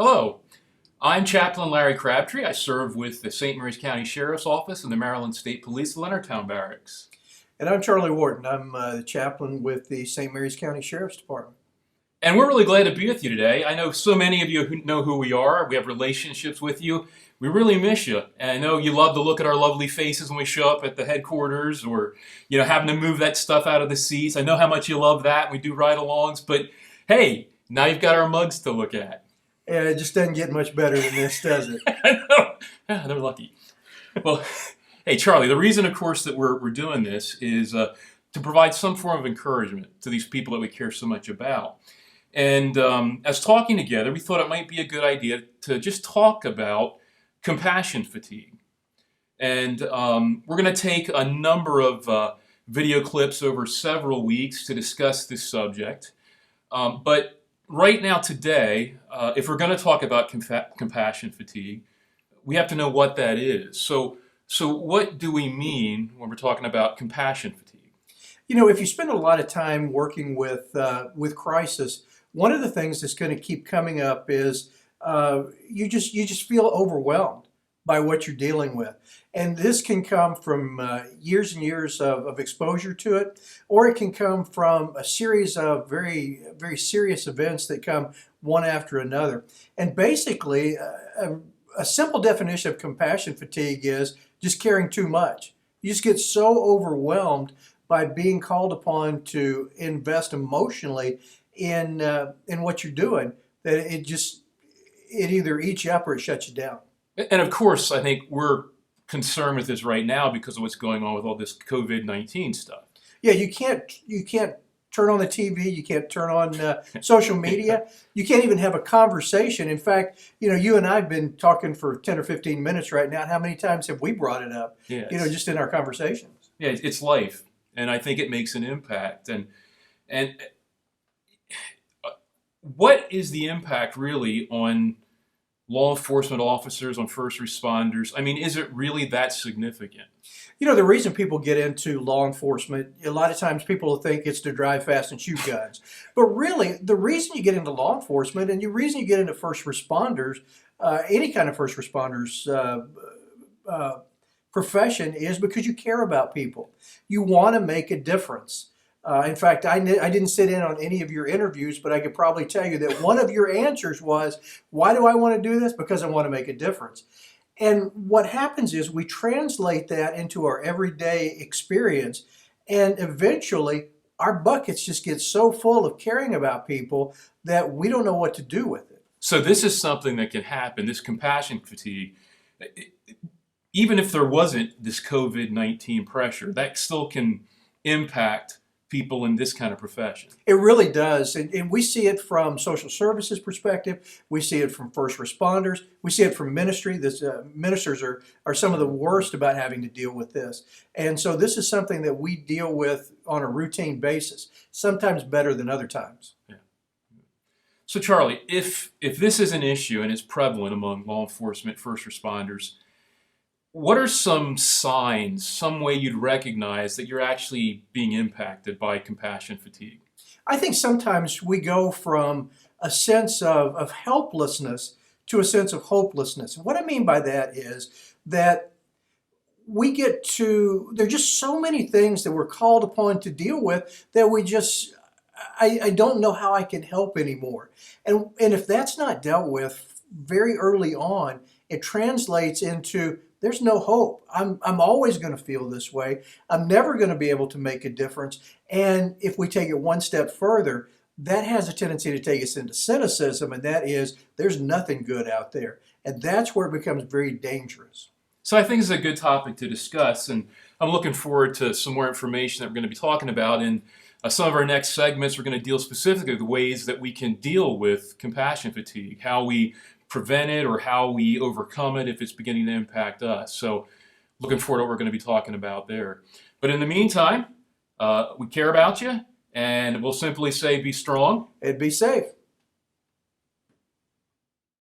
Hello, I'm Chaplain Larry Crabtree. I serve with the St. Mary's County Sheriff's Office and the Maryland State Police Leonardtown Barracks. And I'm Charlie Wharton. I'm the chaplain with the St. Mary's County Sheriff's Department. And we're really glad to be with you today. I know so many of you who know who we are. We have relationships with you. We really miss you. And I know you love to look at our lovely faces when we show up at the headquarters or, having to move that stuff out of the seats. I know how much you love that. We do ride-alongs. But, hey, now you've got our mugs to look at. And it just doesn't get much better than this, does it? I know. Yeah, they're lucky. Well, hey, Charlie, the reason, of course, that we're doing this is to provide some form of encouragement to these people that we care so much about. And as talking together, we thought it might be a good idea to just talk about compassion fatigue. And we're going to take a number of video clips over several weeks to discuss this subject. But right now, today, if we're going to talk about compassion fatigue, we have to know what that is. So what do we mean when we're talking about compassion fatigue? If you spend a lot of time working with crisis, one of the things that's going to keep coming up is you just feel overwhelmed by what you're dealing with. And this can come from years and years of exposure to it, or it can come from a series of very, very serious events that come one after another. And basically, a simple definition of compassion fatigue is just caring too much. You just get so overwhelmed by being called upon to invest emotionally in what you're doing that it either eats you up or it shuts you down. And of course, I think we're concerned with this right now because of what's going on with all this COVID-19 stuff. Yeah, you can't turn on the TV, you can't turn on social media, you can't even have a conversation. In fact, you and I have been talking for 10 or 15 minutes right now. How many times have we brought it up? Yes. Just in our conversations. Yeah, it's life, and I think it makes an impact. And what is the impact really on law enforcement officers, on first responders? I mean, is it really that significant? The reason people get into law enforcement, a lot of times people think it's to drive fast and shoot guns. But really, the reason you get into law enforcement and the reason you get into first responders, any kind of first responders profession, is because you care about people. You want to make a difference. In fact, I didn't sit in on any of your interviews, but I could probably tell you that one of your answers was, why do I want to do this? Because I want to make a difference. And what happens is we translate that into our everyday experience, and eventually our buckets just get so full of caring about people that we don't know what to do with it. So this is something that can happen, this compassion fatigue. Even if there wasn't this COVID-19 pressure, that still can impact people in this kind of profession. It really does. And we see it from social services perspective. We see it from first responders. We see it from ministry. Ministers are some of the worst about having to deal with this. And so this is something that we deal with on a routine basis, sometimes better than other times. Yeah. So Charlie, if this is an issue and it's prevalent among law enforcement, first responders, what are some signs, some way you'd recognize that you're actually being impacted by compassion fatigue? I think sometimes we go from a sense of helplessness to a sense of hopelessness. And what I mean by that is that there are just so many things that we're called upon to deal with that I don't know how I can help anymore. And if that's not dealt with very early on, it translates into there's no hope. I'm always going to feel this way. I'm never going to be able to make a difference. And if we take it one step further, that has a tendency to take us into cynicism, and that is there's nothing good out there. And that's where it becomes very dangerous. So I think it's a good topic to discuss, and I'm looking forward to some more information that we're going to be talking about. In some of our next segments, we're going to deal specifically with the ways that we can deal with compassion fatigue, how we prevent it or how we overcome it if it's beginning to impact us. So looking forward to what we're going to be talking about there. But in the meantime, we care about you, and we'll simply say be strong And be safe.